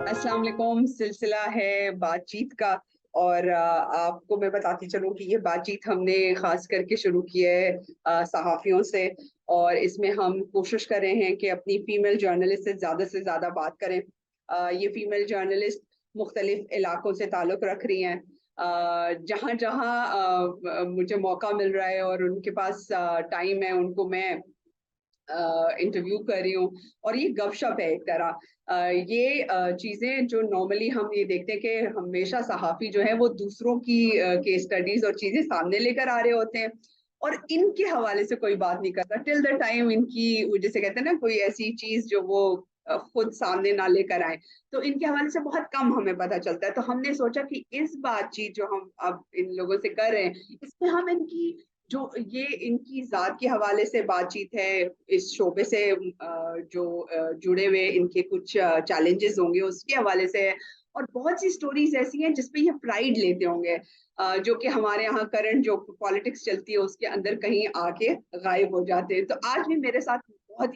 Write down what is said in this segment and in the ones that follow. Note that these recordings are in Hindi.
अस्सलाम वालेकुम। सिलसिला है बातचीत का। और आपको मैं बताती चलूं कि ये बातचीत हमने खास करके शुरू की है सहाफ़ियों से। और इसमें हम कोशिश कर रहे हैं कि अपनी फीमेल जर्नलिस्ट से ज़्यादा बात करें। ये फीमेल जर्नलिस्ट मुख्तलिफ इलाकों से ताल्लुक़ रख रही हैं। जहाँ जहाँ मुझे मौका मिल रहा है और उनके पास टाइम है, उनको मैं इंटरव्यू कर रही हूँ। और ये गपशप है एक तरह। ये चीज़ें जो नॉर्मली हम ये देखते हैं कि हमेशा सहाफ़ी जो है वो दूसरों की केस स्टडीज़ और चीज़ें सामने लेकर आ रहे होते हैं और इनके हवाले से कोई बात नहीं करता टिल द टाइम इनकी वो जिसे कहते हैं ना कोई ऐसी चीज़ जो वो खुद सामने ना लेकर आएँ। तो इनके हवाले से बहुत कम हमें पता चलता है। तो हमने सोचा कि इस बातचीत जो हम अब इन लोगों से कर रहे हैं, इसमें हम इनकी जो ये इनकी ज़ात के हवाले से बातचीत है, इस शोबे से जो जुड़े हुए इनके कुछ चैलेंजेस होंगे उसके हवाले से है। और बहुत सी स्टोरीज़ ऐसी हैं जिसपे ये प्राइड लेते होंगे, जो कि हमारे यहाँ करंट जो पॉलिटिक्स चलती है उसके अंदर कहीं आके गायब हो जाते हैं। तो आज भी मेरे साथ बहुत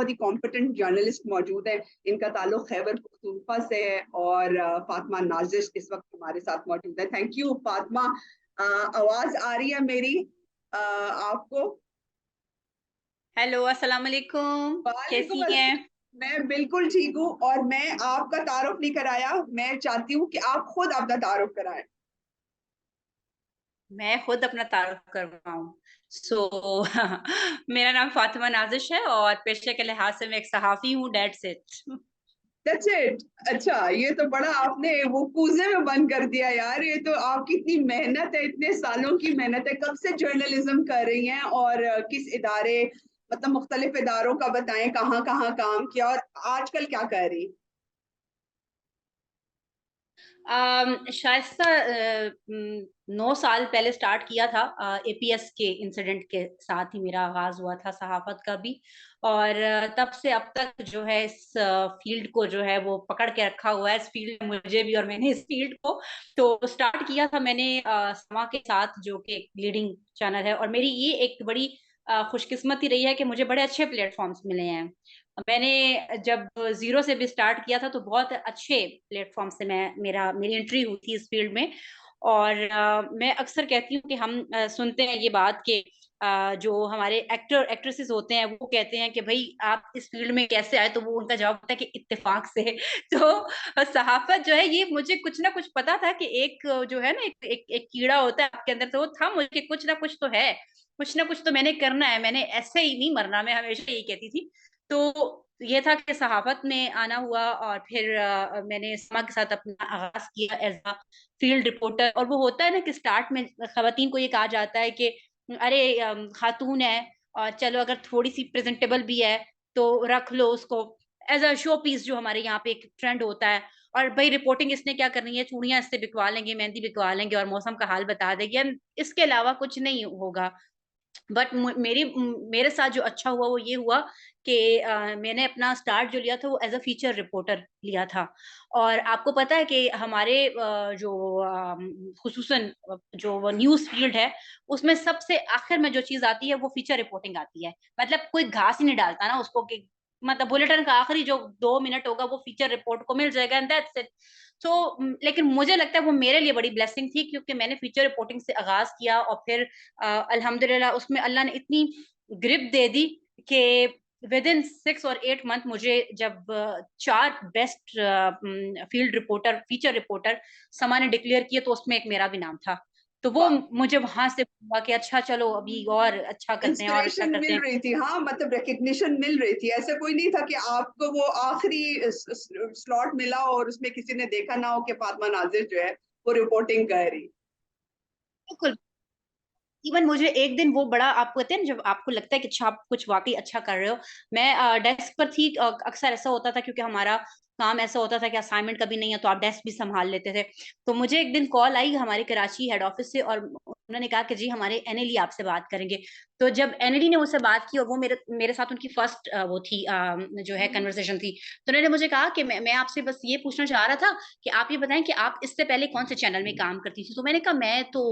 ही कॉम्पिटेंट जर्नलिस्ट मौजूद है। इनका ताल्लुक खैबर पख्तूनख्वा से है और फातिमा नाज़िश इस वक़्त हमारे साथ मौजूद है। Thank you Fatima. आवाज आ रही है मेरी आपको? हेलो, अस्सलाम वालेकुम। वालेकुम कैसी हैं? मैं बिल्कुल ठीक हूँ और मैं आपका तारुफ नहीं कराया। मैं चाहती हूँ कि आप खुद अपना तारुफ कराएं। मैं खुद अपना तारुफ़ करवाऊँ। सो मेरा नाम फ़ातिमा नाज़िश है और पेशे के लिहाज़ से मैं एक सहाफ़ी हूँ, दैट्स इट। That's it. अच्छा, ये तो बड़ा आपने वो कूज़े में बंद कर दिया यार। ये तो आपकी इतनी मेहनत है, इतने सालों की मेहनत है। कब से जर्नलिज्म कर रही हैं और किस इदारे मतलब मुख्तलिफ इदारों का बताएं, कहाँ-कहाँ काम किया और आजकल क्या कर रही? शाइस्ता 9 साल पहले स्टार्ट किया था एपीएस के इंसिडेंट के साथ ही मेरा आगाज़ हुआ था सहाफ़त का भी और तब से अब तक जो है इस फ़ील्ड को जो है वो पकड़ के रखा हुआ है, इस फ़ील्ड में मुझे भी और मैंने इस फ़ील्ड को तो स्टार्ट किया था मैंने समा के साथ जो कि एक लीडिंग चैनल है और मेरी ये एक बड़ी खुशकिस्मती रही है कि मुझे बड़े अच्छे प्लेटफ़ॉर्म्स मिले हैं। मैंने जब ज़ीरो से भी स्टार्ट किया था तो बहुत अच्छे प्लेटफ़ॉर्म से मेरी एंट्री हुई थी इस फ़ील्ड में और मैं अक्सर कहती हूँ कि हम सुनते हैं ये बात कि जो हमारे एक्टर एक्ट्रेसेस होते हैं वो कहते हैं कि भई आप इस फ़ील्ड में कैसे आए? तो वो उनका जवाब होता है कि इत्तेफ़ाक से। तो सहाफ़त जो है ये मुझे कुछ ना कुछ पता था कि एक जो है ना एक एक एक कीड़ा होता है आपके अंदर तो वो था मुझे कि कुछ ना कुछ तो है, कुछ ना कुछ तो मैंने करना है, मैंने ऐसे ही नहीं मरना, मैं हमेशा यही कहती थी। तो ये था कि सहाफ़त में आना हुआ और फिर मैंने समा के साथ अपना आगाज़ किया एज़ अ फ़ील्ड रिपोर्टर और वो होता है ना कि स्टार्ट में ख़वातीन को ये कहा जाता है कि अरे ख़ातून है और चलो अगर थोड़ी-सी प्रेज़ेंटेबल भी है, तो रख लो उसको एज़ अ शो पीस जो हमारे यहाँ पे एक ट्रेंड होता है और भई रिपोर्टिंग इसने क्या करनी है, चूड़ियाँ इससे बिकवा लेंगे, मेहंदी बिकवा लेंगे और मौसम का हाल बता देगी एंड इसके अलावा कुछ नहीं होगा। बट मेरे साथ जो अच्छा हुआ वो ये हुआ कि मैंने अपना स्टार्ट जो लिया था वो एज़ अ फीचर रिपोर्टर लिया था। और आपको पता है कि हमारे जो ख़ुसूसन जो वो न्यूज़ फ़ील्ड है, उसमें सबसे आखिर में जो चीज़ आती है वो फीचर रिपोर्टिंग आती है। मतलब कोई घास ही नहीं डालता ना उसको कि मतलब बुलेटिन का आखिरी जो 2 मिनट होगा वो फीचर रिपोर्ट को मिल जाएगा एंड दैट्स इट। सो लेकिन मुझे लगता है वो मेरे लिए बड़ी ब्लेसिंग थी क्योंकि मैंने फीचर रिपोर्टिंग से आगाज़ किया और फिर अल्हम्दुलिल्लाह उसमें अल्लाह ने इतनी ग्रिप दे दी कि विदिन 6 और 8 मंथ मुझे जब 4 best field reporter, feature reporter समा ने डिक्लेयर किए तो उसमें एक मेरा भी नाम था। तो वो वाह! मुझे वहाँ से हुआ कि अच्छा चलो अभी और अच्छा करते हैं और अच्छा इंस्पिरेशन करते मिल हैं। रही थी, हाँ, मतलब रिकॉग्निशन मिल रही थी। ऐसा कोई नहीं था कि आपको वो आखिरी स्लॉट मिला और उसमें किसी ने देखा ना हो कि फातिमा नाज़िर जो है वो रिपोर्टिंग कर रही। बिल्कुल। इवन मुझे एक दिन वो बड़ा आपको कहते हैं ना जब आपको लगता है कि अच्छा आप कुछ वाक़ई अच्छा कर रहे हो। मैं डेस्क पर थी अक्सर ऐसा होता था क्योंकि हमारा काम ऐसा होता था कि असाइनमेंट कभी नहीं है तो आप डेस्क भी सँभाल लेते थे। तो मुझे एक दिन कॉल आई हमारे कराची हेड ऑफ़िस से और उन्होंने कहा कि जी हमारे एनएलई आपसे बात करेंगे। तो जब एनएलई ने मुझसे बात की और वो मेरे मेरे साथ उनकी फर्स्ट वो थी जो है हुँ। कन्वर्सेशन थी। तो उन्होंने मुझे कहा कि मैं आपसे बस ये पूछना चाह रहा था कि आप ये बताएँ कि आप इससे पहले कौन-से चैनल में काम करती थी? तो मैंने कहा मैं तो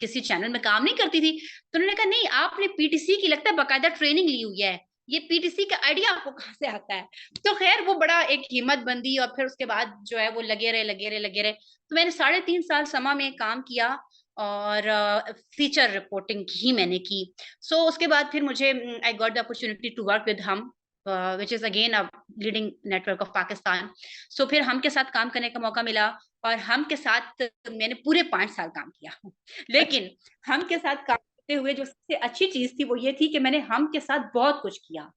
किसी चैनल में काम नहीं करती थी। तो उन्होंने कहा नहीं आपने पीटीसी की लगता है बाकायदा ट्रेनिंग ली हुई है। ये पीटीसी का आइडिया आपको कहाँ से आता है? तो खैर वो बड़ा एक हिम्मत बंदी, और फिर उसके बाद जो है वो लगे रहे। तो मैंने 3.5 साल समा में काम किया, और फीचर रिपोर्टिंग ही मैंने की। सो उसके बाद फिर मुझे I got the opportunity to work with Hum, which is again a leading network of Pakistan. So फिर हम के साथ काम करने का मौका मिला, और हम के साथ मैंने पूरे 5 साल काम किया। अच्छा। लेकिन हम के साथ काम करते हुए जो सबसे अच्छी चीज थी वो ये थी कि मैंने हम के साथ बहुत कुछ किया।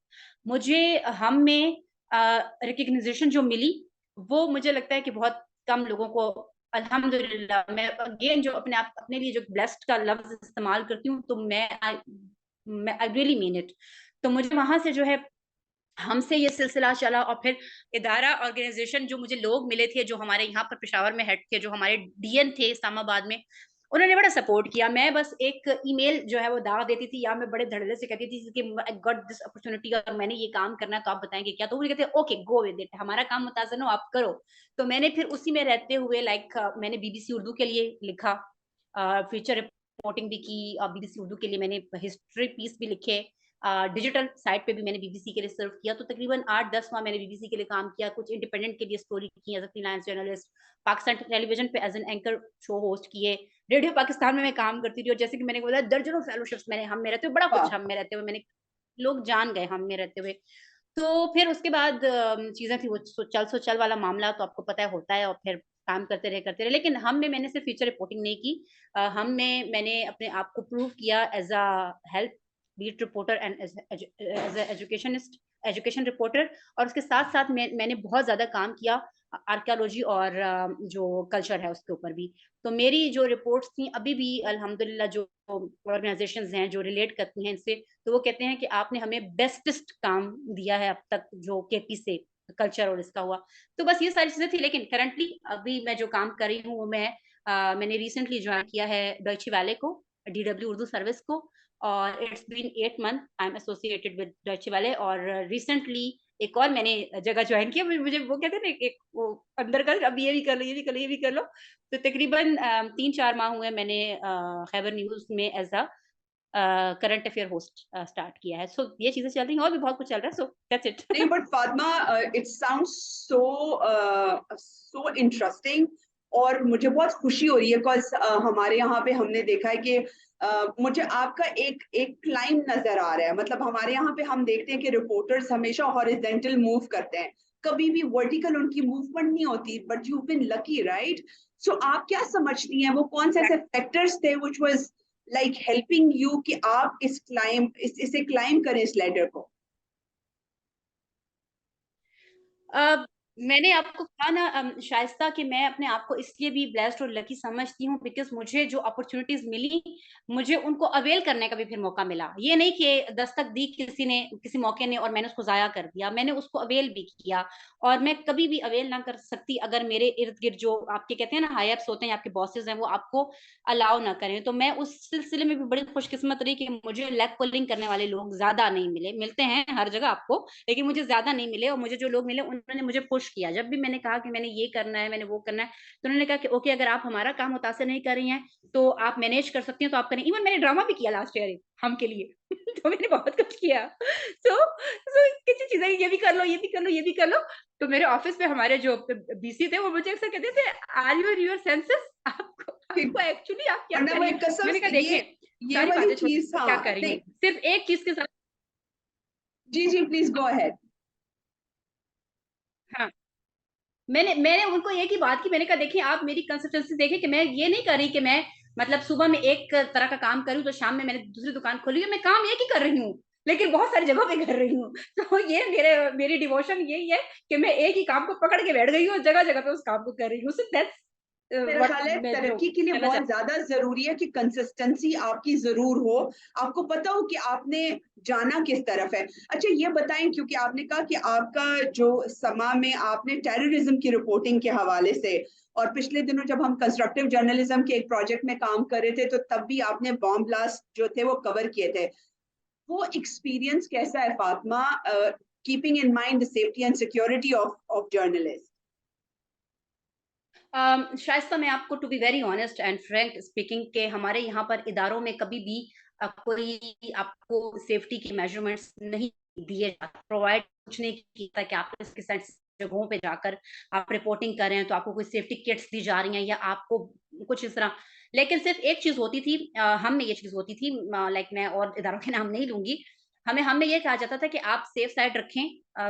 मुझे हम में रिकग्निशन जो मिली, वो मुझे लगता है कि बहुत कम लोगों को, अल्हम्दुलिल्लाह। मैं अगेन जो अपने लिए जो ब्लेस्ड का लफ्ज इस्तेमाल करती हूँ, तो मैं आई रियली मीन इट। तो मुझे वहां से जो है हमसे ये सिलसिला चला, और फिर इदारा ऑर्गेनाइजेशन जो मुझे लोग मिले थे जो हमारे यहाँ पर पेशावर में हेड थे, जो हमारे डीएन थे इस्लामाबाद में, उन्होंने बड़ा सपोर्ट किया। मैं बस एक ईमेल जो है वो दाग देती थी, या मैं बड़े धड़ल्ले से कहती थी कि आई गॉट दिस अपॉर्चुनिटी और मैंने ये काम करना है, तो आप बताएंगे क्या? तो वो कहते ओके गो विद इट, हमारा काम मुताज़न हो, आप करो। तो मैंने फिर उसी में रहते हुए मैंने बीबीसी उर्दू के लिए लिखा, फीचर रिपोर्टिंग भी की, बीबीसी उर्दू के लिए मैंने हिस्ट्री पीस भी लिखे, डिजिटल साइट पे भी मैंने बीबीसी के लिए सर्व किया। तो तकरीबन 8-10 माह मैंने बीबीसी के लिए काम किया, कुछ इंडिपेंडेंट के लिए स्टोरी की as a freelance journalist, Pakistan television पे as an anchor show host किए, रेडियो पाकिस्तान में मैं काम करती थी, और जैसे कि मैंने बोला दर्जनों फेलोशिप्स मैंने हम में रहते हुए, बड़ा कुछ वाह। हम में रहते हुए मैंने, लोग जान गए हम में रहते हुए। तो फिर उसके बाद चीजें थी वो सो चल वाला मामला, तो आपको पता है होता है, और फिर काम करते रहे। लेकिन हम में मैंने सिर्फ फीचर रिपोर्टिंग नहीं की, हम में मैंने अपने आप को प्रूव किया as a health beat reporter and as educationist, education reporter. और उसके साथ साथ मैंने बहुत ज्यादा काम किया आर्कियोलॉजी और जो कल्चर है उसके ऊपर भी। तो मेरी जो रिपोर्ट्स थी अभी भी अल्हम्दुलिल्लाह, जो ऑर्गेनाइजेशंस हैं जो रिलेट करती हैं इनसे, तो वो कहते हैं कि आपने हमें बेस्टेस्ट काम दिया है अब तक जो केपी से कल्चर और इसका हुआ। तो बस ये सारी चीजें थी। लेकिन करंटली अभी मैं जो काम कर रही हूँ वो मैंने रिसेंटली ज्वाइन किया है डॉइचे वेले को, डीडब्ल्यू उर्दू सर्विस को, और it's been 8 month I am associated with Deutsche Welle. और रिसेंटली एक और मैंने जगह ज्वाइन किया, मुझे वो कहते हैं ना एक वो अंदर कर, अब ये भी कर लो, ये भी कर लो, ये भी कर लो। तो तकरीबन 3-4 माह हुए मैंने खैबर न्यूज में as a current affair host start किया है। सो ये चीजें चल रही हैं, और भी बहुत कुछ चल रहा है। सो दैट्स नहीं, it. But Fatima, it sounds so interesting, और मुझे बहुत खुशी हो रही है बिकॉज हमारे यहाँ पे हमने देखा है कि मुझे आपका एक एक क्लाइम नजर आ रहा है। मतलब हमारे यहाँ पे हम देखते हैं कि रिपोर्टर्स हमेशा हॉरिजेंटल मूव करते हैं, कभी भी वर्टिकल उनकी मूवमेंट नहीं होती, but you been lucky, right? So आप क्या समझती हैं वो कौन से ऐसे फैक्टर्स थे which was like helping you कि आप इसे क्लाइम करें इस लेडर को? अ, मैंने आपको कहा ना शाइस्ता, कि मैं अपने आप को इसलिए भी ब्लेस्ड और लकी समझती हूँ बिकॉज मुझे जो अपॉर्चुनिटीज मिली, मुझे उनको अवेल करने का भी फिर मौका मिला। ये नहीं कि दस्तक दी किसी ने, किसी मौके ने, और मैंने उसको जाया कर दिया, मैंने उसको अवेल भी किया। और मैं कभी भी अवेल ना कर सकती अगर मेरे इर्द गिर्द जो आपके कहते हैं ना हाई अप्स होते हैं, आपके बॉसेस हैं, वो आपको अलाउ ना करें। तो मैं उस सिलसिले में भी बड़ी खुशकिस्मत रही कि मुझे लेग पुलिंग करने वाले लोग ज्यादा नहीं मिले। मिलते हैं हर जगह आपको, लेकिन मुझे ज्यादा नहीं मिले। और मुझे जो लोग मिले उन्होंने मुझे पुश किया, जब भी मैंने कहा कि मैंने ये करना है, मैंने वो करना है, तो उन्होंने कहा कि ओके अगर आप हमारा काम मुतासिर नहीं कर रही हैं तो आप मैनेज कर सकती हैं तो आप करें। इवन मैंने ड्रामा भी किया लास्ट ईयर हम के लिए। तो मैंने बहुत कुछ किया। सो किसी चीजें ये भी कर लो, ये भी कर लो, ये भी कर लो। तो मेरे ऑफिस में हमारे जो बीसी थे वो मुझे अक्सर कहते थे आर यू योर सेंसेस, आपको आपको एक्चुअली आप क्या वरना कर वो रही एक हैं? कसम मैंने कहा से देखें ये सारी वाली बातें छोड़, चीज, क्या हाँ कर रही नहीं। हूँ सिर्फ एक चीज के साथ। जी जी, प्लीज गो अहेड। हाँ, मैंने मैंने उनको एक ही बात की, मैंने कहा देखिए आप मेरी कंसिस्टेंसी देखें कि मैं ये नहीं कर रही कि मैं मतलब सुबह में एक तरह का काम करूँ तो शाम में मैंने दूसरी दुकान खोली है, मैं काम एक ही कर रही हूँ लेकिन बहुत सारी जगहों पे कर रही हूँ। तो ये मेरी डिवोशन यही है कि मैं एक ही काम को पकड़ के बैठ गई हूँ, जगह जगह पे उस काम को कर रही हूँ। सो दैट्स मेरा व्हाट ख्याल है मैं जो तरक्की के लिए कहना बहुत चाहती ज्यादा जरूरी है कि कंसिस्टेंसी आपकी जरूर हो, आपको पता हो कि आपने जाना किस तरफ है। अच्छा ये बताएं, क्योंकि आपने कहा कि आपका जो समा में आपने टेररिज्म की रिपोर्टिंग के हवाले से, और पिछले दिनों जब हम कंस्ट्रक्टिव जर्नलिज्म के एक प्रोजेक्ट में काम कर रहे थे तो तब भी आपने बॉम्ब ब्लास्ट जो थे वो कवर किए थे। वो एक्सपीरियंस कैसा है Fatima, keeping in mind the safety and security of journalist? Shaista मैं आपको to be very honest and frank speaking के हमारे यहाँ पर इदारों में कभी भी कोई आपको सेफ्टी की मेजरमेंट्स नहीं दिए, प्रोवाइड कुछ नहीं किया था कि आप इसके जगहों पे जाकर आप रिपोर्टिंग कर रहे हैं तो आपको कोई सेफ्टी किट्स दी जा रही हैं या आपको कुछ इस तरह। लेकिन सिर्फ एक चीज होती थी, हम में ये चीज होती थी, लाइक मैं और इदारों के नाम नहीं लूंगी, हमें ये कहा जाता था कि आप सेफ साइड रखें,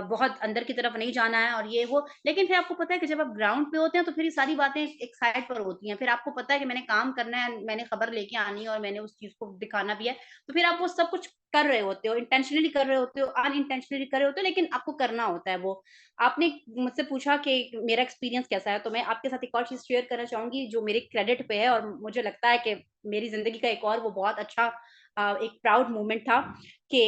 बहुत अंदर की तरफ नहीं जाना है और ये वो। लेकिन फिर आपको पता है कि जब आप ग्राउंड पे होते हैं तो फिर ये सारी बातें एक साइड पर होती हैं, फिर आपको पता है कि मैंने काम करना है, मैंने खबर लेके आनी है और मैंने उस चीज को दिखाना भी है, तो फिर आप वो सब कुछ कर रहे होते हो, इंटेंशनली कर रहे होते हो, अनइंटेंशनली कर रहे होते हो, लेकिन आपको करना होता है वो। आपने मुझसे पूछा कि मेरा एक्सपीरियंस कैसा है, तो मैं आपके साथ एक और चीज शेयर करना चाहूंगी जो मेरे क्रेडिट पे है और मुझे लगता है कि मेरी जिंदगी का एक और वो बहुत अच्छा एक प्राउड मोमेंट था कि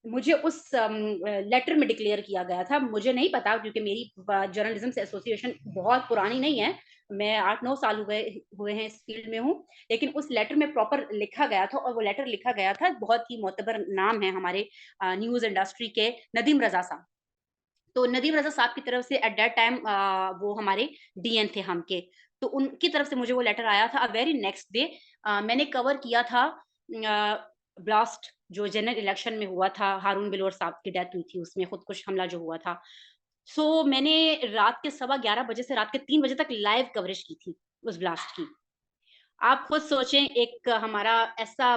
मुझे उस लेटर में डिक्लेयर किया गया था। मुझे नहीं पता क्योंकि मेरी जर्नलिज्म से एसोसिएशन बहुत पुरानी नहीं है, मैं 8-9 साल हुए हैं इस फील्ड में हूँ, लेकिन उस लेटर में प्रॉपर लिखा गया था और वो लेटर लिखा गया था, बहुत ही मोतबर नाम है हमारे न्यूज इंडस्ट्री के, नदीम रजा साहब। तो नदीम रजा साहब की तरफ से एट दैट टाइम वो हमारे डीएन थे हम के, तो उनकी तरफ से मुझे वो लेटर आया था। वेरी नेक्स्ट डे मैंने कवर किया था ब्लास्ट जो जनरल इलेक्शन में हुआ था, हारून बिलोर साहब की डेथ हुई थी उसमें, खुदकुश हमला जो हुआ था। सो मैंने रात के 11:15 बजे से रात के 3 बजे तक लाइव कवरेज की थी उस ब्लास्ट की। आप खुद सोचें, एक हमारा ऐसा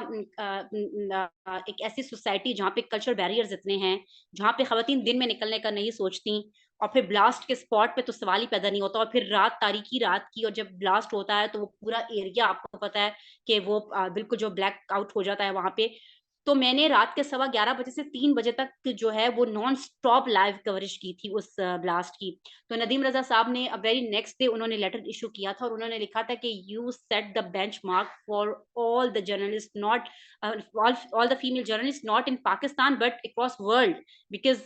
एक ऐसी सोसाइटी जहाँ पे कल्चरल बैरियर्स इतने हैं, जहाँ पे खवातीन दिन में निकलने का नहीं सोचती, और फिर ब्लास्ट के स्पॉट पे तो सवाल ही पैदा नहीं होता, और फिर रात, तारीकी रात की, और जब ब्लास्ट होता है तो वो पूरा एरिया आपको पता है कि वो बिल्कुल जो ब्लैक आउट हो जाता है वहां पे। तो मैंने रात के 11:15 बजे से 3 बजे तक जो है वो नॉन स्टॉप लाइव कवरेज की थी उस ब्लास्ट की। तो नदीम रजा साहब ने वेरी नेक्स्ट डे उन्होंने लेटर इशू किया था और उन्होंने लिखा था कि you set the benchmark for all the journalist, not all the female journalist, not in Pakistan but across world, because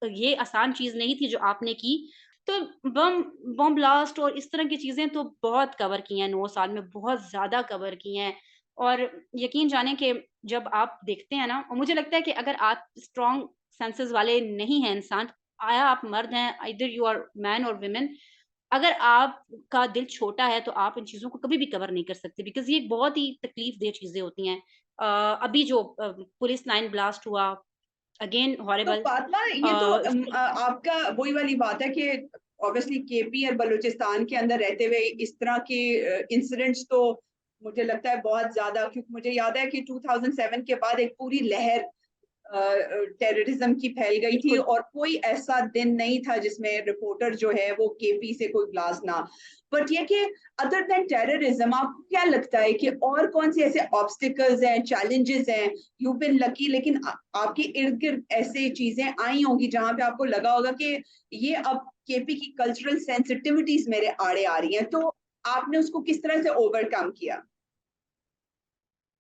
ये आसान चीज नहीं थी जो आपने की। तो बम बम ब्लास्ट और इस तरह की चीजें तो बहुत कवर की हैं, 9 साल में बहुत ज्यादा कवर की हैं। और यकीन जाने कि जब आप देखते हैं ना, और मुझे लगता है कि अगर आप स्ट्रॉन्ग सेंसेस वाले नहीं हैं इंसान, आया आप मर्द हैं, इधर यू आर मैन और वुमेन, अगर आपका दिल छोटा है तो आप इन चीजों को कभी भी कवर नहीं कर सकते, बिकॉज ये बहुत ही तकलीफ दे चीजें होती हैं। अभी जो पुलिस लाइन ब्लास्ट हुआ, अगेन तो हॉरिबल। फातिमा, ये तो आपका वही वाली बात है कि ऑब्वियसली केपी और बलूचिस्तान के अंदर रहते हुए इस तरह के इंसिडेंट्स तो मुझे लगता है बहुत ज्यादा, क्योंकि मुझे याद है कि 2007 के बाद एक पूरी लहर टेररिज्म की फैल गई थी बिल्कुल। और कोई ऐसा दिन नहीं था जिसमें रिपोर्टर जो है वो केपी से कोई ब्लास्ट ना। बट ये कि अदर देन टेररिज्म आपको क्या लगता है कि और कौन से ऐसे ऑब्स्टिकल्स हैं, चैलेंजेस हैं? यू बिन लकी, लेकिन आपके इर्द गिर्द ऐसे चीजें आई होंगी जहां पे आपको लगा होगा कि ये अब केपी की कल्चरल सेंसिटिविटीज मेरे आड़े आ रही हैं, तो आपने उसको किस तरह से ओवरकम किया?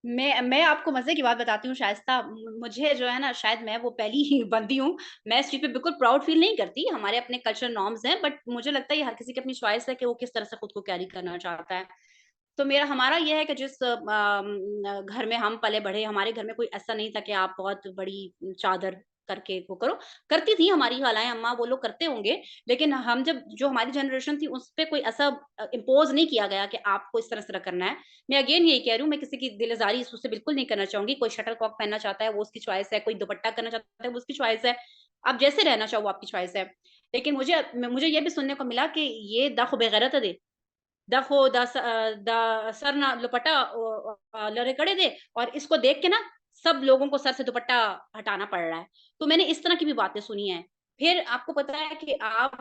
मैं आपको मजे की बात बताती हूँ शाइस्ता, मुझे जो है ना, शायद मैं वो पहली ही बंदी हूँ, मैं इस चीज पे बिल्कुल प्राउड फील नहीं करती, हमारे अपने कल्चर नॉर्म्स हैं, बट मुझे लगता है ये हर किसी की अपनी चॉइस है कि वो किस तरह से खुद को कैरी करना चाहता है। तो मेरा हमारा ये है कि जिस घर में हम पले बढ़े, हमारे घर में कोई ऐसा नहीं था कि आप बहुत बड़ी चादर करके वो करो। करती थी हमारी खालाएं, अम्मा, वो लोग करते होंगे, लेकिन हम जब जो हमारी जनरेशन थी उस पे कोई ऐसा इम्पोज नहीं किया गया कि आपको इस तरह करना है। मैं अगेन यही कह रही हूँ, मैं किसी की दिल आजारी इससे बिल्कुल नहीं करना चाहूंगी। कोई शटल कॉक पहनना चाहता है वो उसकी चॉइस है, कोई दुपट्टा करना चाहता है वो उसकी चॉइस है, आप जैसे रहना चाहो वो आपकी चॉइस है। लेकिन मुझे ये भी सुनने को मिला कि ये दा बेगैरत दे, देखो द सर ना दुपट्टा लड़े कड़े दे, और इसको देख के ना सब लोगों को सर से दुपट्टा हटाना पड़ रहा है। तो मैंने इस तरह की भी बातें सुनी हैं। फिर आपको पता है कि आप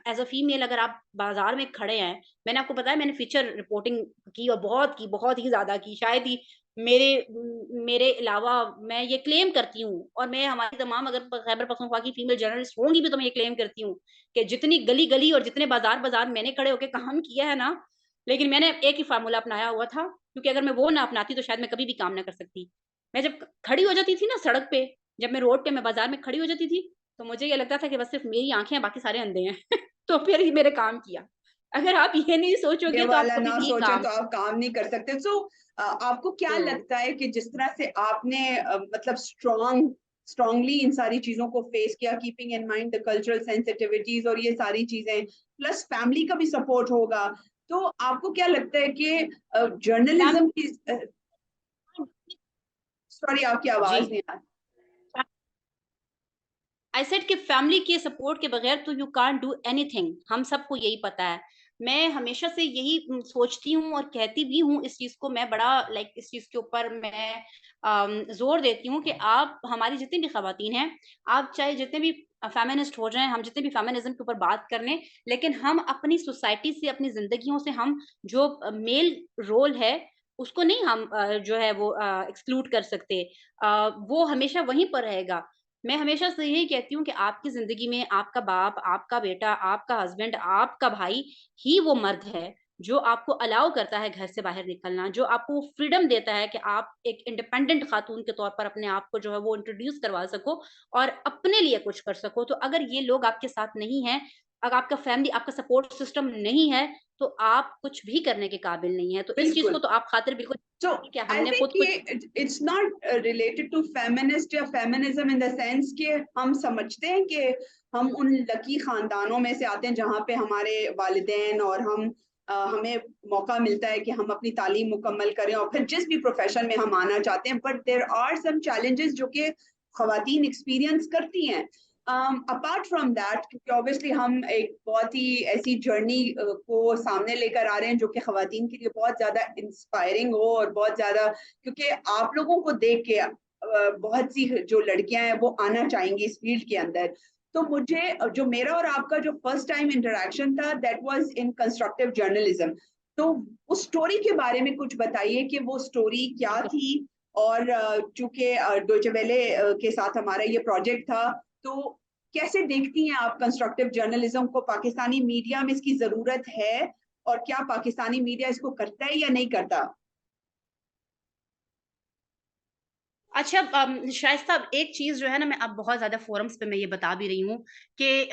एज अ फीमेल अगर आप बाजार में खड़े हैं, मैंने आपको बताया मैंने फीचर रिपोर्टिंग की और बहुत ही ज्यादा की, शायद ही मेरे मेरे अलावा मैं ये क्लेम करती हूँ, और मैं हमारी तमाम अगर खैबर पख्तूनख्वा की फीमेल जर्नलिस्ट होंगी भी तो मैं ये क्लेम करती हूँ कि जितनी गली गली और जितने बाजार बाजार मैंने खड़े होकर काम किया है ना, लेकिन मैंने एक ही फार्मूला अपनाया हुआ था, क्योंकि अगर मैं वो ना अपनाती तो शायद मैं कभी भी काम ना कर सकती। मैं जब खड़ी हो जाती थी ना सड़क पे, जब मैं रोड पे मैं बाजार में खड़ी हो जाती थी, तो मुझे ये लगता था कि बस सिर्फ मेरी आंखें हैं, बाकी सारे अंधे हैं तो फिर ही मैंने काम किया। अगर आप ये नहीं ये सोचोगे तो आप वाला कभी ना भी सोचे काम। तो आप काम नहीं कर सकते। सो आपको क्या तो लगता है कि जिस तरह से आपने मतलब स्ट्रांगली इन सारी चीजों को फेस किया, keeping in mind the cultural sensitivities और ये सारी चीजें, प्लस फैमिली का भी सपोर्ट होगा, तो आपको क्या लगता है कि फैम जर्नलिज्म की, सॉरी आपकी जी, आवाज नहीं आ रही। आई सेड कि फैमिली के सपोर्ट के बगैर तो यू कांट डू एनीथिंग, हम सबको यही पता है। मैं हमेशा से यही सोचती हूँ और कहती भी हूँ इस चीज़ को, मैं बड़ा इस चीज़ के ऊपर मैं ज़ोर देती हूँ कि आप हमारी जितनी भी ख़वातीन हैं, आप चाहे जितने भी फेमिनिस्ट हो जाएँ, हम जितने भी फेमिनिज़्म के ऊपर बात कर लें, लेकिन हम अपनी सोसाइटी से, अपनी ज़िंदगियों से हम जो मेल रोल है, उसको नहीं हम जो है वो एक्सक्लूड कर सकते। वो हमेशा वहीं पर रहेगा। मैं हमेशा से यही कहती हूँ कि आपकी ज़िंदगी में आपका बाप, आपका बेटा, आपका हस्बैंड, आपका भाई ही वो मर्द है, जो आपको अलाउ करता है घर से बाहर निकलना, जो आपको फ्रीडम देता है कि आप एक इंडिपेंडेंट खातून के तौर पर अपने आप को जो है वो इंट्रोड्यूस करवा सको और अपने लिए कुछ कर सको। तो अगर ये लोग आपके साथ नहीं हैं, अगर आपका फैमिली, आपका सपोर्ट सिस्टम नहीं है, तो आप कुछ भी करने के काबिल नहीं है। तो इस चीज़ को बिल्कुल। तो आप खातिर बिल्कुल So कि I हमने खुद think कुछ ये it's not related to feminist या feminism in the sense कि हम समझते हैं कि हम उन लकी खानदानों में से आते हैं जहाँ पे हमारे वालिदैन और हमें मौका मिलता है कि हम अपनी तालीम मुकम्मल करें और फिर जिस भी प्रोफेशन में हम आना चाहते हैं, but there are some challenges जो कि खवातीन एक्सपीरियंस करती हैं। अपार्ट फ्रॉम दैट, क्योंकि ऑब्वियसली हम एक बहुत ही ऐसी जर्नी को सामने लेकर आ रहे हैं जो कि खवातीन के लिए बहुत ज्यादा इंस्पायरिंग हो और बहुत ज्यादा, क्योंकि आप लोगों को देख के बहुत सी जो लड़कियां हैं वो आना चाहेंगी इस फील्ड के अंदर। तो मुझे जो मेरा और आपका जो फर्स्ट टाइम इंटरेक्शन था that was in constructive journalism. तो उस स्टोरी के बारे में कुछ बताइए कि वो स्टोरी क्या बिल्कुल। थी। और चूंकि डोइचे वेले के साथ हमारा ये प्रोजेक्ट था, तो कैसे देखती हैं आप कंस्ट्रक्टिव जर्नलिज्म को? पाकिस्तानी मीडिया में इसकी ज़रूरत है और क्या पाकिस्तानी मीडिया इसको करता है या नहीं करता? अच्छा, शाइस्ता, एक चीज़ जो है ना, मैं अब बहुत ज़्यादा फ़ोरम्स पे मैं ये बता भी रही हूँ कि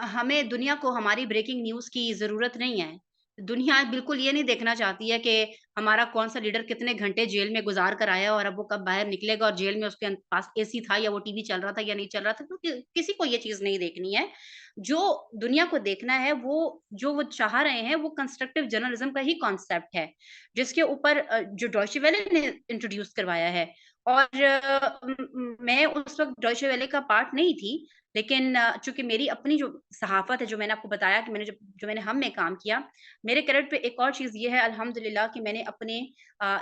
हमें दुनिया को हमारी ब्रेकिंग न्यूज़ की ज़रूरत नहीं है। दुनिया बिल्कुल ये नहीं देखना चाहती है कि हमारा कौन-सा लीडर कितने घंटे जेल में गुज़ार कर आया और अब वो कब बाहर निकलेगा और जेल में उसके पास एसी था या वो टीवी चल रहा था या नहीं चल रहा था, तो किसी को ये चीज़ नहीं देखनी है। जो दुनिया को देखना है, वो जो वो चाह रहे हैं, वो कंस्ट्रक्टिव जर्नलिज़्म का ही कॉन्सेप्ट है, जिसके ऊपर जो डॉयचे वेले ने इंट्रोड्यूस करवाया है। और मैं उस वक़्त डॉयचे वेले का पार्ट नहीं थी, लेकिन चूँकि मेरी अपनी जो सहाफ़त है, जो मैंने आपको बताया कि मैंने जो मैंने हम में काम किया, मेरे क्रेडिट पे एक और चीज़ ये है अल्हम्दुलिल्लाह कि मैंने अपने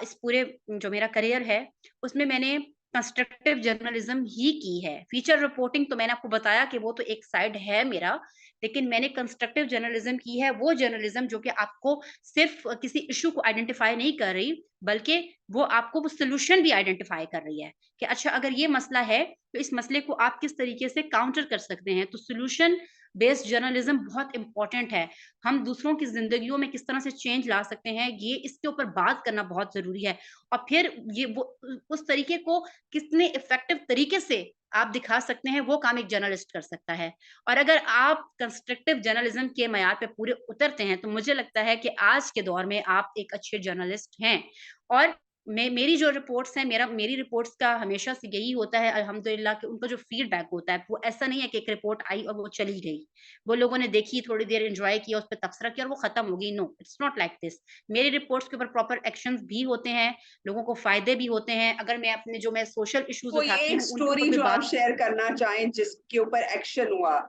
इस पूरे जो मेरा करियर है, उसमें मैंने कंस्ट्रक्टिव जर्नलिज़्म ही की है। फीचर रिपोर्टिंग तो मैंने आपको बताया कि वो तो एक साइड है मेरा, लेकिन मैंने कंस्ट्रक्टिव जर्नलिज़्म की है, वो जर्नलिज़्म जो कि आपको सिर्फ़ किसी इश्यू को आइडेंटिफ़ाई नहीं कर रही, बल्कि वो आपको वो सॉल्यूशन भी आइडेंटिफ़ाई कर रही है, कि अच्छा अगर ये मसला है, तो इस मसले को आप किस तरीके से काउंटर कर सकते हैं। तो सॉल्यूशन बेस्ड जर्नलिज़्म बहुत इम्पोर्टेंट है। हम दूसरों की ज़िंदगियों में किस तरह से चेंज ला सकते हैं, ये इसके ऊपर बात करना बहुत ज़रूरी है। और फिर ये वो उस तरीके को कितने इफ़ेक्टिव तरीके से आप दिखा सकते हैं, वो काम एक जर्नलिस्ट कर सकता है। और अगर आप कंस्ट्रक्टिव जर्नलिज़्म के मयार पे पूरे उतरते हैं, तो मुझे लगता है कि आज के दौर में आप एक अच्छे जर्नलिस्ट हैं। और मेरी जो रिपोर्ट्स हैं, मेरी रिपोर्ट्स का हमेशा से यही होता है अल्हम्दुलिल्लाह कि उनका जो फीडबैक होता है, वो ऐसा नहीं है कि एक रिपोर्ट आई और वो चली गई। वो लोगों ने देखी, थोड़ी देर एन्जॉय किया, उस पे तबसरा किया और वो खत्म हो गई। No, it's not like this. मेरी रिपोर्ट्स के ऊपर प्रॉपर एक्शंस भी होते हैं, लोगों को फ़ायदे भी होते हैं। अगर मैं अपने जो मैं सोशल इश्यूज़ कोई उठाती एक हूँ, उनके ऊपर स्टोरी भी जो आप बात शेयर करना चाहें जिसके ऊपर एक्शन हुआ?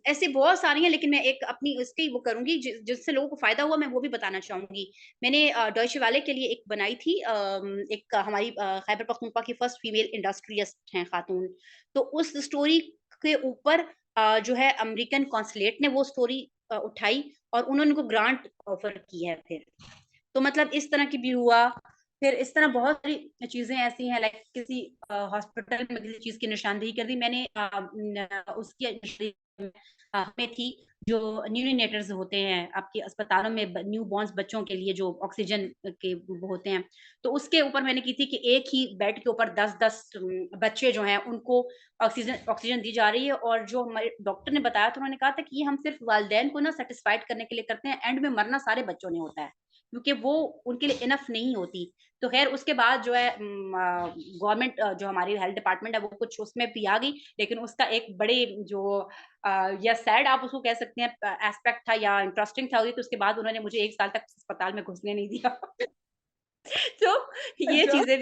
ऐसी बहुत सारी हैं, लेकिन मैं एक अपनी इसकी वो करूँगी जिससे लोगों को फ़ायदा हुआ, मैं वो भी बताना चाहूँगी। मैंने डॉयचे वेले के लिए एक बनाई थी, एक हमारी खैबर पख्तूनख्वा की फर्स्ट फीमेल इंडस्ट्रियलिस्ट हैं खातून। तो उस स्टोरी के ऊपर जो है अमेरिकन कॉन्सुलेट ने वो स्टोरी उठाई और उन्होंने उनको ग्रांट ऑफ़र की है फिर। तो मतलब इस तरह की भी हुआ। फिर इस तरह बहुत सारी चीज़ें ऐसी हैं, लाइक किसी हॉस्पिटल में किसी चीज़ की निशानदेही कर दी मैंने, उसकी में थी जो न्यूरोनेटर्स होते हैं आपके अस्पतालों में, न्यू बॉर्न्स बच्चों के लिए जो ऑक्सीजन के वो होते हैं, तो उसके ऊपर मैंने की थी कि एक ही बेड के ऊपर 10-10 बच्चे जो हैं उनको ऑक्सीजन ऑक्सीजन दी जा रही है। और जो हमारे डॉक्टर ने बताया, तो उन्होंने कहा था कि ये हम सिर्फ वालिदैन को ना सेटिस्फाइड करने के लिए करते हैं, एंड में मरना सारे बच्चों ने होता है, क्योंकि वो उनके लिए इनफ नहीं होती। तो ख़ैर उसके बाद जो है गवर्नमेंट जो हमारी हेल्थ डिपार्टमेंट है वो कुछ उसमें भी आ गई, लेकिन उसका एक बड़े जो या सैड आप उसको कह सकते हैं एस्पेक्ट था या इंटरेस्टिंग था, तो उसके बाद उन्होंने मुझे 1 साल तक अस्पताल में घुसने नहीं दिया। तो अच्छा, ये चीजें ये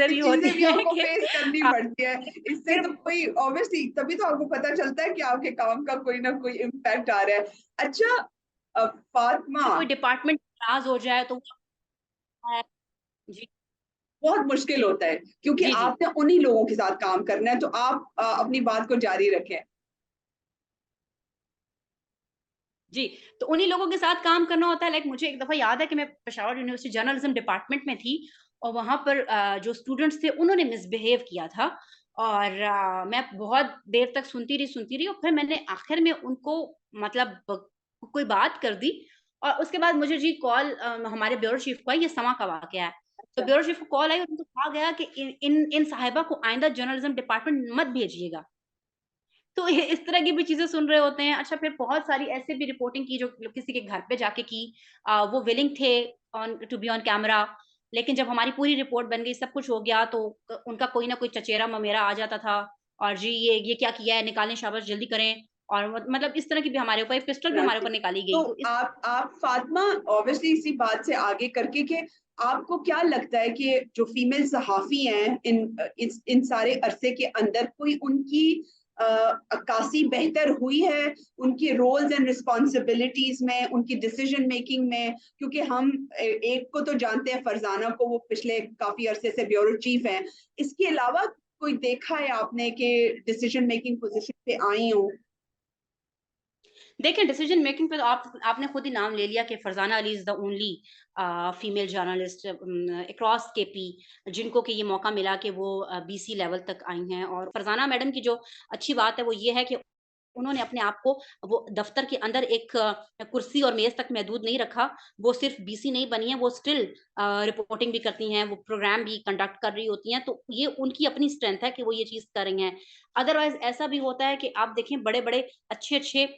भी होती चीजें भी हैं आपको कि फेस करनी आप पड़ती है। इससे फिर तो कोई ऑब्वियसली तभी तो आपको पता चलता है कि आपके काम का कोई ना कोई इम्पैक्ट आ रहा है। अच्छा, फातिमा, कोई डिपार्टमेंट नाराज हो जाए तो जी, बहुत मुश्किल होता है क्योंकि जी, जी, आपने उन्हीं लोगों के साथ काम करना है, तो आप अपनी बात को जारी रखें। जी। तो उन्हीं लोगों के साथ काम करना होता है। लाइक मुझे एक दफ़ा याद है कि मैं पेशावर यूनिवर्सिटी जर्नलिज़्म डिपार्टमेंट में थी और वहाँ पर जो स्टूडेंट्स थे उन्होंने मिसबिहेव किया था और मैं बहुत देर तक सुनती रही और फिर मैंने आखिर में उनको मतलब कोई बात कर दी और उसके बाद मुझे जी कॉल हमारे ब्यूरो चीफ को आई, ये समा का वाक़या है। तो अच्छा, ब्यूरो चीफ को कॉल आई और उनको कहा गया कि इन साहिबा को आइंदा जर्नलिज़्म डिपार्टमेंट मत भेजिएगा। तो ये इस तरह की भी चीज़ें सुन रहे होते हैं। अच्छा फिर बहुत सारी ऐसे भी रिपोर्टिंग की जो किसी के घर पे जाके की वो विलिंग थे on to be on camera लेकिन जब हमारी पूरी रिपोर्ट बन गई, सब कुछ हो गया तो उनका कोई ना कोई चचेरा-ममेरा आ जाता था और जी ये क्या किया है? निकालें शाबाश जल्दी करें और मतलब इस तरह की भी हमारे ऊपर एक पिस्टल भी हमारे कराची। ऊपर निकाली तो गई। तो इस आप फातिमा, ऑब्वियसली इसी बात से आगे करके कि आपको क्या लगता है कि जो फीमेल सहाफ़ी हैं इन सारे अरसे के अंदर कोई उनकी अ, अक्कासी बेहतर हुई है, उनकी रोल्स एंड रिस्पॉन्सिबिलिटीज़ में, उनकी डिसीज़न मेकिंग में? क्योंकि हम एक को तो जानते हैं, फरज़ाना को, वो पिछले काफ़ी अरसे से ब्यूरो चीफ हैं। इसके अलावा कोई देखा है आपने कि डिसीज़न मेकिंग पोज़ीशन पे आई हों? देखिए डिसीजन मेकिंग पे तो आपने खुद ही नाम ले लिया कि Farzana Ali is the only female journalist across KP जिनको कि ये मौका मिला कि वो बीसी लेवल तक आई हैं और फरजाना मैडम की जो अच्छी बात है वो ये है कि उन्होंने अपने आप को वो दफ्तर के अंदर एक कुर्सी और मेज़ तक महदूद नहीं रखा। वो सिर्फ़ बीसी नहीं बनी है, वो स्टिल रिपोर्टिंग भी करती हैं, वो प्रोग्राम भी कंडक्ट कर रही होती हैं, तो ये उनकी अपनी स्ट्रेंथ है कि वो ये चीज़ कर रही हैं। अदरवाइज़ ऐसा भी होता है कि आप देखें बड़े-बड़े अच्छे-अच्छे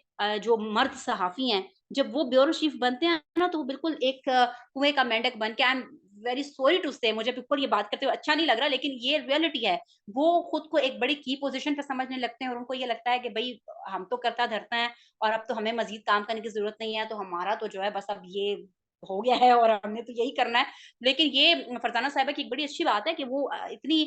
जो मर्द सहाफ़ी हैं, जब वो ब्यूरो चीफ बनते हैं ना, तो वो बिल्कुल एक कुएँ का मेंढक बन के I am very sorry to say मुझे बिल्कुल ये बात करते हुए अच्छा नहीं लग रहा, लेकिन ये रियलिटी है। वो खुद को एक बड़ी की पोज़ीशन पे समझने लगते हैं और उनको ये लगता है कि भई हम तो करता-धरता हैं और अब तो हमें मज़ीद काम करने की ज़रूरत नहीं है, तो हमारा तो जो है बस अब ये हो गया है और हमने तो यही करना है। लेकिन ये फरज़ाना साहिबा की एक बड़ी अच्छी बात है कि वो इतनी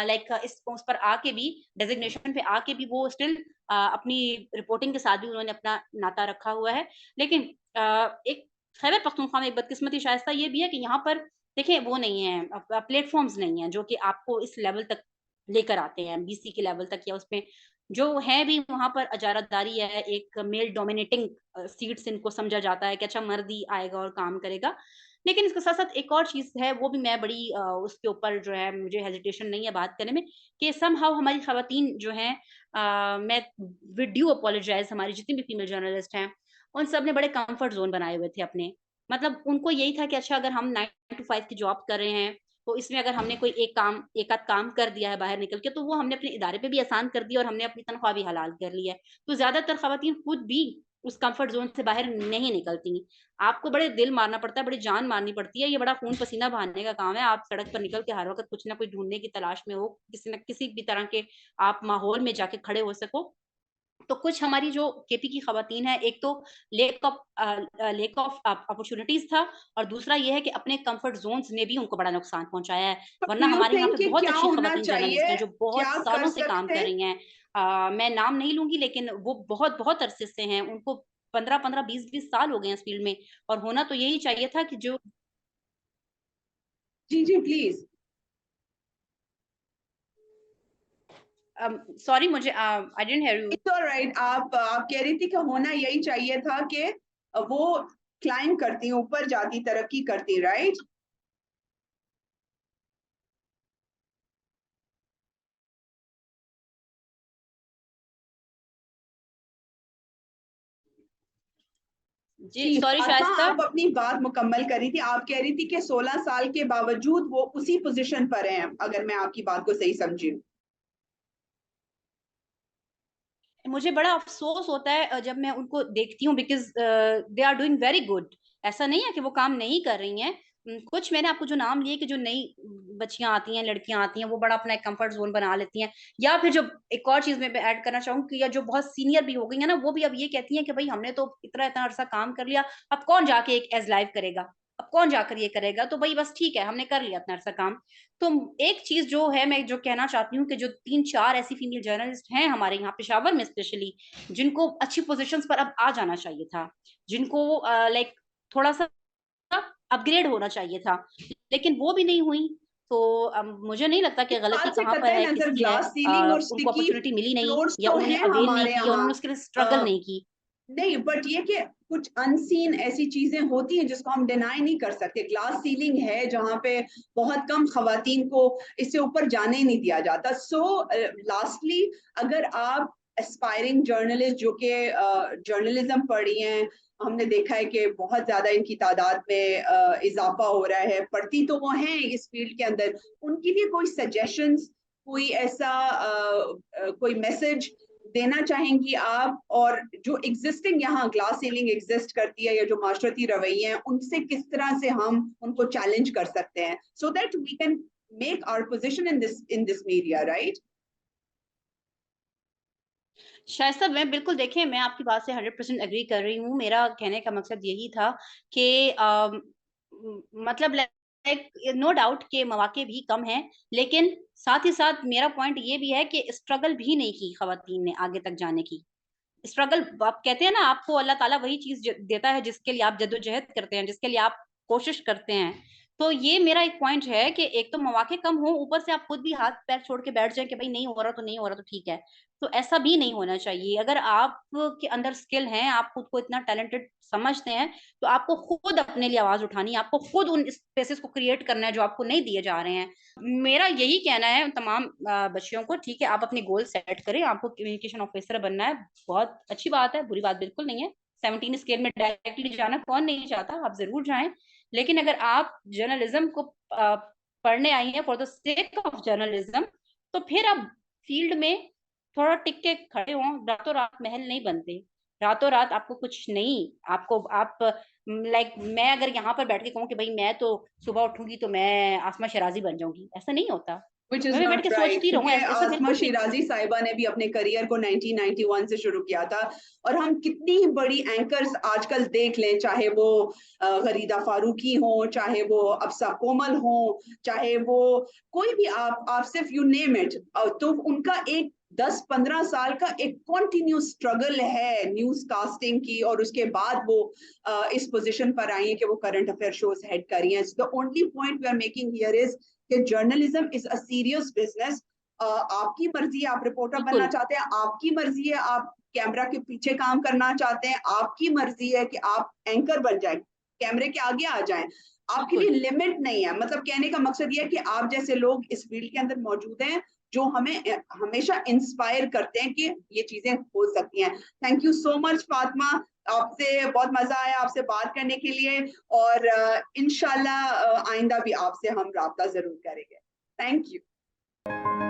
लाइक इस उस पर आके भी डेज़िग्नेशन पे आके भी वो स्टिल अपनी रिपोर्टिंग के साथ भी उन्होंने अपना नाता रखा हुआ है। लेकिन एक खैबर पख्तूनख्वा में एक बदकिस्मती शाइस्ता ये भी है कि यहाँ पर देखिए वो नहीं है प्लेटफ़ॉर्म्स नहीं हैं जो कि आपको इस लेवल तक लेकर आते हैं, बीसी के लेवल तक या उसमें जो है भी वहाँ पर अजारतदारी है, एक मेल डोमिनेटिंग सीट्स इनको समझा जाता है कि अच्छा मर्द ही आएगा और काम करेगा। लेकिन इसके साथ-साथ एक और चीज़ है वो भी मैं बड़ी उसके ऊपर जो है मुझे हेजिटेशन नहीं है बात करने में कि समहाउ हमारी ख़वातीन जो हैं मैं विड ड्यू अपोलोजाइज़ हमारी जितनी भी फीमेल जर्नलिस्ट हैं, उन सब ने बड़े कम्फर्ट ज़ोन बनाए हुए थे अपने। मतलब उनको यही था कि अच्छा अगर हम 9 टू 5 की जॉब कर रहे हैं, तो इसमें अगर हमने कोई एक आध काम कर दिया है बाहर निकल के, तो वो हमने अपने इदारे पे भी आसान कर दिया और हमने अपनी तनख्वाह भी हलाल कर ली है। तो ज़्यादातर ख़वातीन खुद भी उस कम्फर्ट ज़ोन से बाहर नहीं निकलती। आपको बड़े दिल मारना पड़ता है, बड़ी जान मारनी पड़ती है, ये बड़ा खून-पसीना बहाने का काम है। आप सड़क पर निकल के हर वक़्त कुछ न कुछ ढूँढने की तलाश में हो, किसी न किसी भी तरह के आप माहौल में जाके खड़े हो सको। तो कुछ हमारी जो केपी की ख़वातीन हैं, एक तो लेक ऑफ अपॉर्च्युनिटीज़ था और दूसरा ये है कि अपने कम्फर्ट ज़ोन्स ने भी उनको बड़ा नुकसान पहुँचाया है। डू वरना यू हमारे यहाँ पे थिंक कि बहुत क्या अच्छी होना ख़वातीन जर्नलिस्ट चाहिए, हैं, जो बहुत क्या कर सालों से काम सकते कर हैं? रही हैं। मैं नाम नहीं लूँगी लेकिन वो बहुत अरसे से हैं, उनको 15-15, 20-20 साल हो गए हैं इस फ़ील्ड में और होना तो यही चाहिए था कि जो जी, जी, प्लीज़। सॉरी मुझे I didn't hear you. It's alright. आप कह रही थी कि होना यही चाहिए था कि वो क्लाइंब करती, ऊपर जाती, तरक्की करती, राइट? जी, जी, सॉरी फातिमा, शाइस्ता। आप अपनी बात मुकम्मल कर रही थी। आप कह रही थी कि 16 साल के बावजूद वो उसी पोज़ीशन पर हैं, अगर मैं आपकी बात को सही समझी हूँ। मुझे बड़ा अफ़सोस होता है जब मैं उनको देखती हूँ because they are doing very good. ऐसा नहीं है कि वो काम नहीं कर रही हैं। कुछ मैंने आपको जो नाम लिए कि जो नई बच्चियाँ आती हैं, लड़कियाँ आती हैं, वो बड़ा अपना एक कम्फ़र्ट ज़ोन बना लेती हैं। या फिर जो एक और चीज़ मैं ऐड करना चाहूँगी या जो बहुत सीनियर भी हो गई हैं ना, वो भी अब ये कहती हैं कि भई हमने तो इतना-इतना अरसा काम कर लिया, अब कौन जाके एक एज़ लाइव करेगा? अब कौन जाकर ये करेगा, तो भाई बस ठीक है, हमने कर लिया अपना सा काम। तो एक चीज जो है, मैं जो कहना चाहती हूँ कि जो 3-4 ऐसी फीमेल जर्नलिस्ट हैं हमारे यहाँ पेशावर में स्पेशली, जिनको अच्छी पोजीशंस पर अब आ जाना चाहिए था, जिनको लाइक थोड़ा सा अपग्रेड होना चाहिए था, लेकिन वो भी नहीं हुई। तो मुझे नहीं लगता कि इस गलती बात से कहाँ पर कतई है, नजर किसकी है। ग्लास सीलिंग और उनको स्टिकी अपॉर्चुनिटी मिली नहीं, फ्लोर्स या तो उन्होंने हैं अवेल नहीं हमारे की, या यहाँ। उन्होंने उसके लिए स्ट्रगल नहीं की। नहीं, बट ये कि कुछ अनसीन ऐसी चीजें होती हैं जिसको हम डिनाई नहीं कर सकते। ग्लास सीलिंग है जहाँ पे बहुत कम खवातीन को इससे ऊपर जाने ही नहीं दिया जाता। सो लास्टली, अगर आप एस्पायरिंग जर्नलिस्ट जो कि जर्नलिज्म पढ़ी हैं, हमने देखा है कि बहुत ज्यादा इनकी तादाद में इजाफा हो रहा है, पढ़ती तो वो हैं इस फील्ड के अंदर, उनके लिए कोई सजेशंस, कोई ऐसा कोई मैसेज देना चाहेंगी आप? और जो एग्जिस्टिंग यहाँ ग्लास सीलिंग एग्जिस्ट करती है या जो माशरती रवैये हैं, उनसे किस तरह से हम उनको चैलेंज कर सकते हैं, so that we can make our position in this media, right? शायद मैं बिल्कुल, देखिए मैं आपकी बात से 100% एग्री कर रही हूँ। मेरा कहने का मकसद यही था कि मतलब लाइक नो डाउट कि मौके भी कम हैं, लेकिन साथ ही साथ मेरा पॉइंट ये भी है कि स्ट्रगल भी नहीं की खवातीन ने आगे तक जाने की। स्ट्रगल, आप कहते हैं ना, आपको अल्लाह ताला वही चीज देता है जिसके लिए आप जद्दोजहद करते हैं, जिसके लिए आप कोशिश करते हैं। तो ये मेरा एक पॉइंट है कि एक तो मौके कम हो, ऊपर से आप खुद भी हाथ पैर छोड़ के बैठ जाए कि भाई नहीं हो रहा तो नहीं हो रहा, तो ठीक है। तो ऐसा भी नहीं होना चाहिए। अगर आप के अंदर स्किल है, आप खुद को इतना टैलेंटेड समझते हैं, तो आपको खुद अपने लिए आवाज उठानी है, आपको खुद उन स्पेसेस को क्रिएट करना है जो आपको नहीं दिए जा रहे हैं। मेरा यही कहना है तमाम बच्चियों को, ठीक है आप अपने गोल सेट करें, आपको कम्युनिकेशन ऑफिसर बनना है, बहुत अच्छी बात है, बुरी बात बिल्कुल नहीं है। 17 स्केल में डायरेक्टली जाना कौन नहीं चाहता, आप जरूर जाएं। लेकिन अगर आप जर्नलिज्म को पढ़ने आई हैं for the sake of journalism, तो फिर आप फील्ड में थोड़ा टिक के खड़े हों। रातों रात महल नहीं बनते, रातों रात आपको कुछ नहीं, आपको आप लाइक मैं अगर यहाँ पर बैठ के कहूँ कि भाई मैं तो सुबह उठूंगी तो मैं आसमा शराजी बन जाऊंगी, ऐसा नहीं होता। विच इज मैं भी बैठ नॉट के राइट, सोचती रहूं, क्योंकि ऐसा आसमा बिल्कुल भी शिराजी साहिबा ने भी अपने करियर को 1991 से शुरू किया था। और हम कितनी ही बड़ी एंकर्स आजकल देख लें, चाहे वो गरीदा फारूकी हो, चाहे वो अफसा कोमल हो, चाहे वो कोई भी, आप सिर्फ यू नेम इट, तो उनका एक 10-15 साल का एक कॉन्टिन्यू स्ट्रगल है न्यूज कास्टिंग की, और उसके बाद वो इस पोजीशन पर आई है कि वो करंट अफेयर शोज हेड कर रही हैं। The only point we are making here is कि journalism is a serious business. आपकी मर्जी है, आप रिपोर्टर बनना बिल्कुल चाहते हैं, आपकी मर्जी है, आप कैमरा के पीछे काम करना चाहते हैं, आपकी मर्जी है कि आप एंकर बन जाए, कैमरे के आगे आ जाएं। आपके लिए बिल्कुल लिमिट नहीं है। मतलब कहने का मकसद ये है कि आप जैसे लोग इस फील्ड के अंदर मौजूद हैं जो हमें हमेशा इंस्पायर करते हैं कि ये चीजें हो सकती हैं। Thank you so much Fatima, आपसे बहुत मजा आया आपसे बात करने के लिए, और इंशाल्लाह आइंदा भी आपसे हम राब्ता जरूर करेंगे। Thank you.